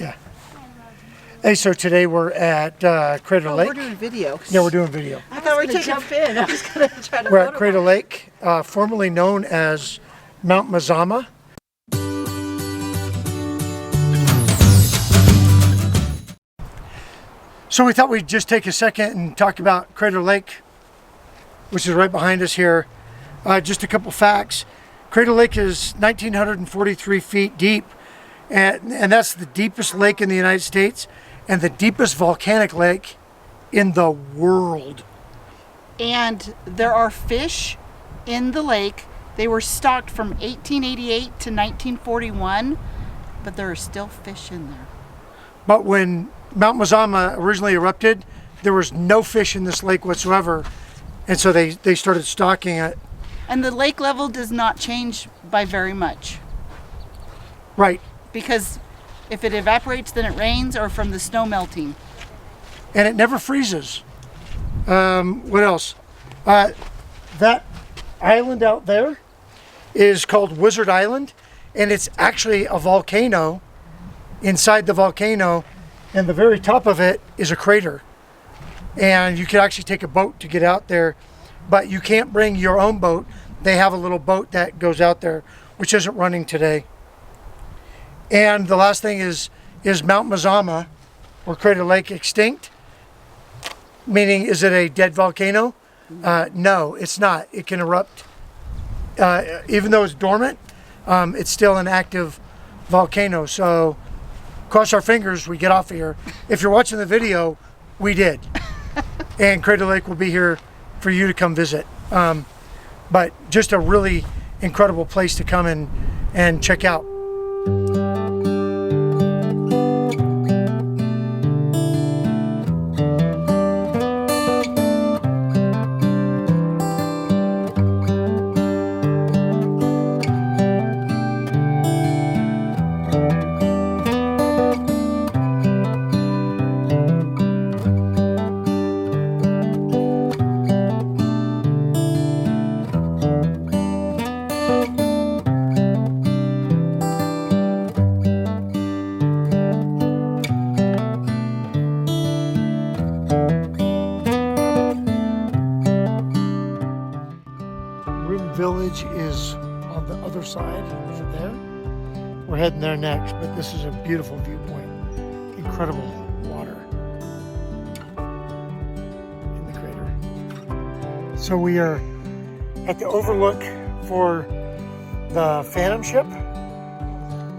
Yeah. Hey, so today we're at Crater Lake. We're doing video. Yeah, we're doing video. I thought we were taking jump in. I was going to try to. We're at Crater Lake, formerly known as Mount Mazama. So we thought we'd just take a second and talk about Crater Lake, which is right behind us here. Just a couple facts. Crater Lake is 1,943 feet deep, and that's the deepest lake in the United States and the deepest volcanic lake in the world. And there are fish in the lake. They were stocked from 1888 to 1941, but there are still fish in there. But when Mount Mazama originally erupted, there was no fish in this lake whatsoever, and so they started stocking it. And the lake level does not change by very much. Right. Because if it evaporates, then it rains, or from the snow melting. And it never freezes. What else? That island out there is called Wizard Island, and it's actually a volcano. Inside the volcano, and the very top of it is a crater. And you could actually take a boat to get out there, but you can't bring your own boat. They have a little boat that goes out there, which isn't running today. And the last thing is Mount Mazama, or Crater Lake, extinct? Meaning, is it a dead volcano? No, it's not. It can erupt. Even though it's dormant, it's still an active volcano. So cross our fingers, we get off of here. If you're watching the video, we did. And Crater Lake will be here for you to come visit. But just a really incredible place to come and check out. Village is on the other side. Is it there? We're heading there next, but this is a beautiful viewpoint. Incredible water in the crater. So we are at the overlook for the Phantom ship,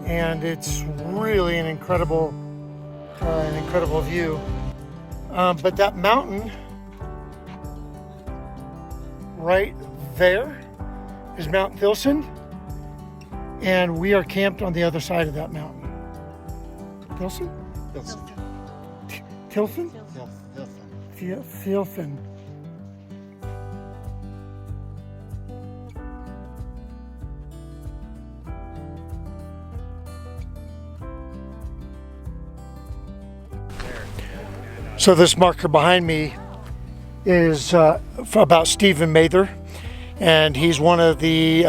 and it's really an incredible view. But that mountain right there is Mount Thilson, and we are camped on the other side of that mountain. Thilson? Tilson? Thilson. So this marker behind me is about Stephen Mather. And he's one of the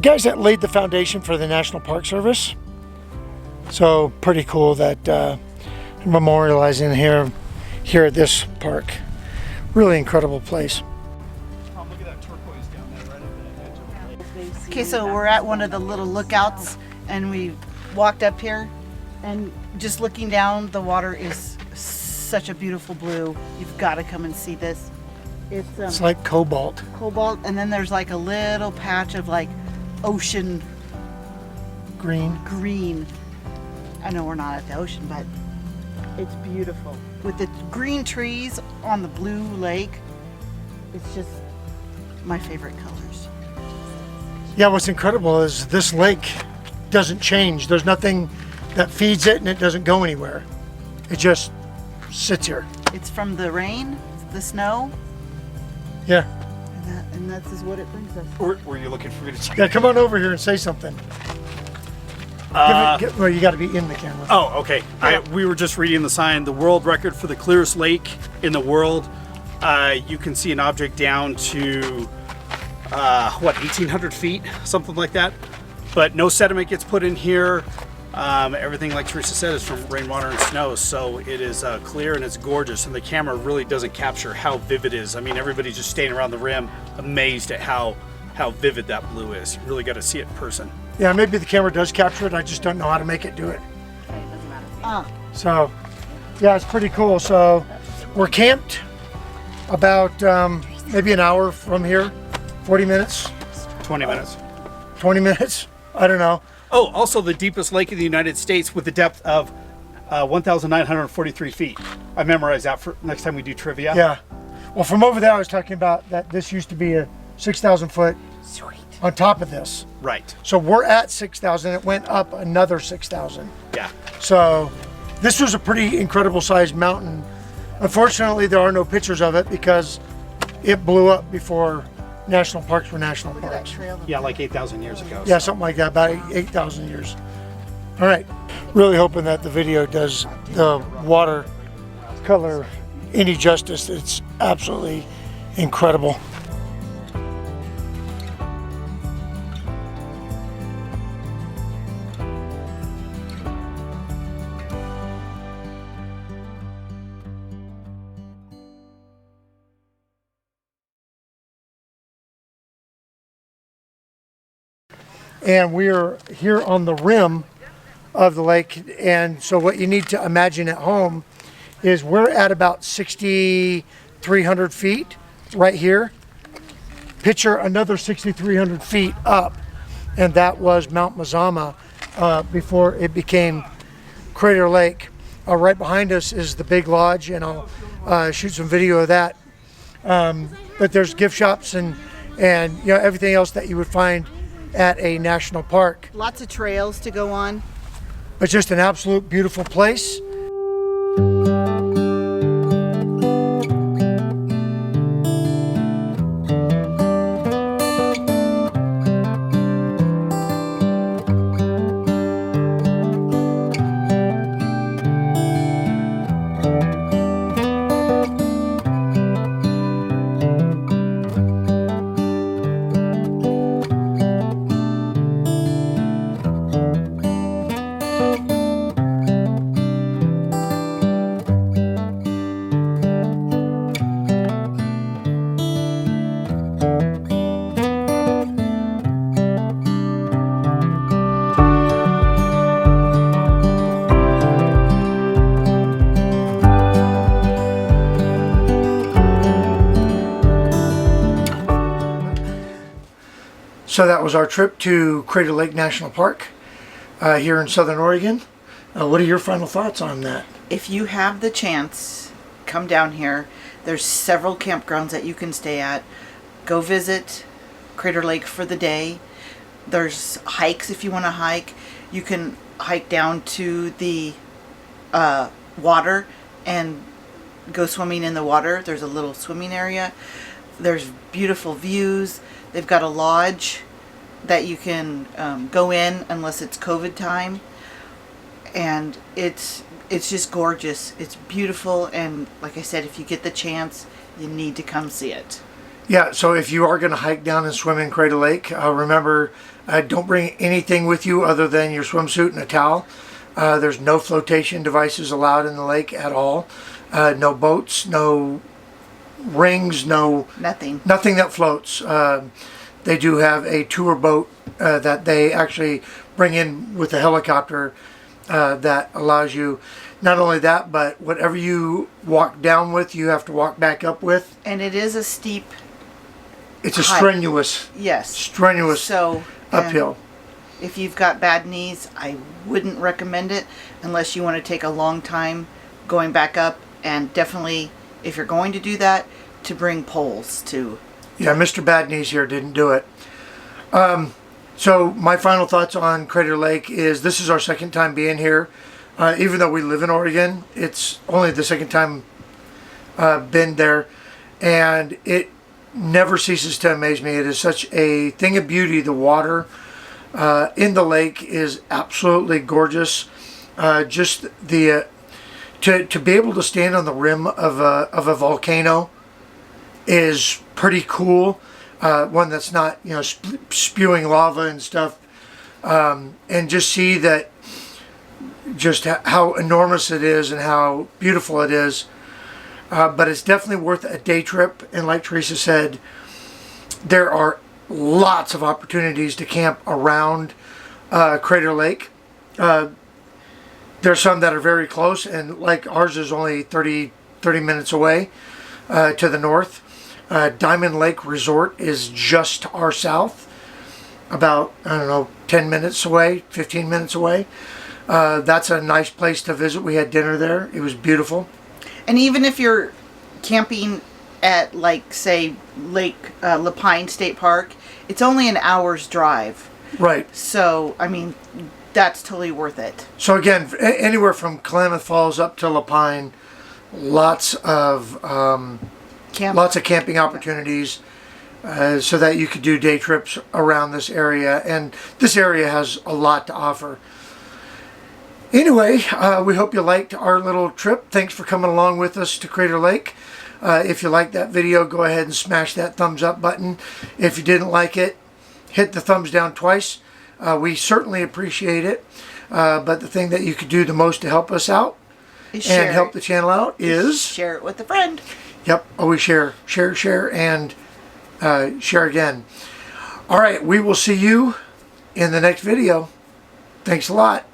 guys that laid the foundation for the National Park Service. So pretty cool that memorializing here at this park. Really incredible place. Look at that turquoise down there, right at the edge of the lake. Okay, so we're at one of the little lookouts, and we walked up here, and just looking down, the water is such a beautiful blue. You've got to come and see this. It's like cobalt. Cobalt, and then there's like a little patch of like ocean green. I know we're not at the ocean, but it's beautiful. With the green trees on the blue lake, it's just my favorite colors. Yeah, what's incredible is this lake doesn't change. There's nothing that feeds it, and it doesn't go anywhere. It just sits here. It's from the rain, the snow. Yeah. And that's is what it brings us. Were you looking for me to check? Yeah, come on over here and say something. Well, you got to be in the camera. Oh, okay. We were just reading the sign, the world record for the clearest lake in the world. You can see an object down to, 1,800 feet, something like that. But no sediment gets put in here. Everything, like Teresa said, is from rainwater and snow, so it is clear and it's gorgeous, and the camera really doesn't capture how vivid it is. I mean, everybody's just standing around the rim amazed at how vivid that blue is. You really got to see it in person. Yeah, maybe the camera does capture it. I just don't know how to make it do it. So, yeah, it's pretty cool. So, we're camped about maybe an hour from here, 40 minutes, 20 minutes. 20 minutes. I don't know. Oh, also the deepest lake in the United States with a depth of 1,943 feet. I memorized that for next time we do trivia. Yeah. Well, from over there, I was talking about that this used to be a 6,000 foot on top of this. Right. So we're at 6,000. It went up another 6,000. Yeah. So this was a pretty incredible sized mountain. Unfortunately, there are no pictures of it because it blew up before national parks were national Look at that parks. trail. Yeah, like 8,000 years ago. Yeah, something like that, about 8,000 years. All right. Really hoping that the video does the water color any justice. It's absolutely incredible. And we are here on the rim of the lake. And so what you need to imagine at home is we're at about 6,300 feet right here. Picture another 6,300 feet up. And that was Mount Mazama before it became Crater Lake. Right behind us is the big lodge, and I'll shoot some video of that. But there's gift shops and you know, everything else that you would find at a national park. Lots of trails to go on. But just an absolute beautiful place. So that was our trip to Crater Lake National Park here in Southern Oregon. What are your final thoughts on that? If you have the chance, come down here. There's several campgrounds that you can stay at. Go visit Crater Lake for the day. There's hikes if you want to hike. You can hike down to the water and go swimming in the water. There's a little swimming area. There's beautiful views. They've got a lodge that you can go in unless it's COVID time. And it's just gorgeous. It's beautiful, and like I said, if you get the chance, you need to come see it. Yeah, so if you are going to hike down and swim in Crater Lake, remember, don't bring anything with you other than your swimsuit and a towel. There's no flotation devices allowed in the lake at all. No boats, no rings, Nothing that floats. They do have a tour boat that they actually bring in with a helicopter that allows you not only that, but whatever you walk down with, you have to walk back up with. And it is a steep It's a hike. strenuous So uphill. if you've got bad knees, I wouldn't recommend it unless you want to take a long time going back up. And definitely, if you're going to do that, to bring poles too. Yeah, Mr. Bad Knees here didn't do it. So my final thoughts on Crater Lake is this is our second time being here. Even though we live in Oregon, it's only the second time been there. And it never ceases to amaze me. It is such a thing of beauty. The water in the lake is absolutely gorgeous. Just the to be able to stand on the rim of a volcano is pretty cool. One that's not, you know, spewing lava and stuff, and just see that just how enormous it is and how beautiful it is. But it's definitely worth a day trip. And like Teresa said, there are lots of opportunities to camp around Crater Lake. There's some that are very close, and like ours is only 30 minutes away to the north. Diamond Lake Resort is just to our south, about, I don't know, 10 minutes away, 15 minutes away. That's a nice place to visit. We had dinner there. It was beautiful. And even if you're camping at, like, say, Lake Lapine State Park, it's only an hour's drive. Right. So, I mean, that's totally worth it. So again, anywhere from Klamath Falls up to Lapine, lots of camping opportunities, so that you could do day trips around this area. And this area has a lot to offer. Anyway, we hope you liked our little trip. Thanks for coming along with us to Crater Lake. If you liked that video, go ahead and smash that thumbs up button. If you didn't like it, hit the thumbs down twice. We certainly appreciate it. But the thing that you could do the most to help us out and help the channel out is share it with a friend. Yep, always share, and share again. All right, we will see you in the next video. Thanks a lot.